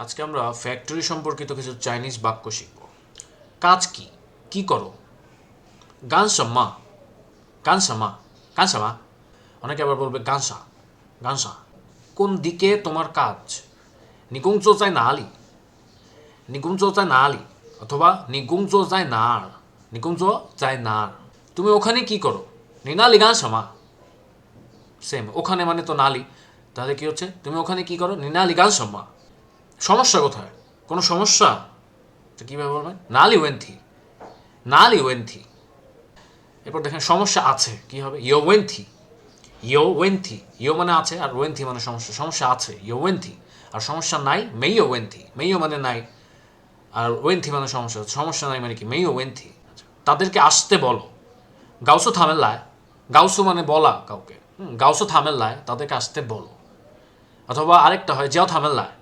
আজকে আমরা ফ্যাক্টরি সম্পর্কিত কিছু চাইনিজ বাক্য শিখব। কাজ কি, কি করো? গানসাম্মা, গানসাম্মা, গানসাম্মা। অনেকে আবার বলবে গানসা, গানসা। কোন দিকে তোমার কাজ? নিকুংজো চাই নালি, নিকুংজো চাই নালি, অথবা নিকুংজো চাই নার, নিকুংজো চাই নার। তুমি ওখানে কি করো? নিনালি গানসামা। সেম, ওখানে মানে তো নালি, তাহলে কি হচ্ছে তুমি ওখানে কি করো? নিনালি গানসাম্মা। সমস্যা কোথায়? কোনো সমস্যা? তো কীভাবে বলবেন? নালি ওয়েন্থি, নালি ওয়েন্থি। এরপর দেখেন সমস্যা আছে, কি হবে? ইয়ো ওয়েন্থি, ইয়ো ওয়েন্থি। ইয়ো মানে আছে আর ওয়েন্থি মানে সমস্যা। সমস্যা আছে ইয়ো ওয়েন্থি, আর সমস্যা নাই মেইও ওয়েন্থি। মেইও মানে নাই, আর ওয়েন্থি মানে সমস্যা। সমস্যা নাই মানে কি? মেইও ওয়েন্থি। তাদেরকে আসতে বলো। গাউসো থামেল্লায়, গাউসো মানে বলা কাউকে, গাউসো থামেল্লায়, তাদেরকে আসতে বলো। অথবা আরেকটা হয় যাও থামেল্লায়,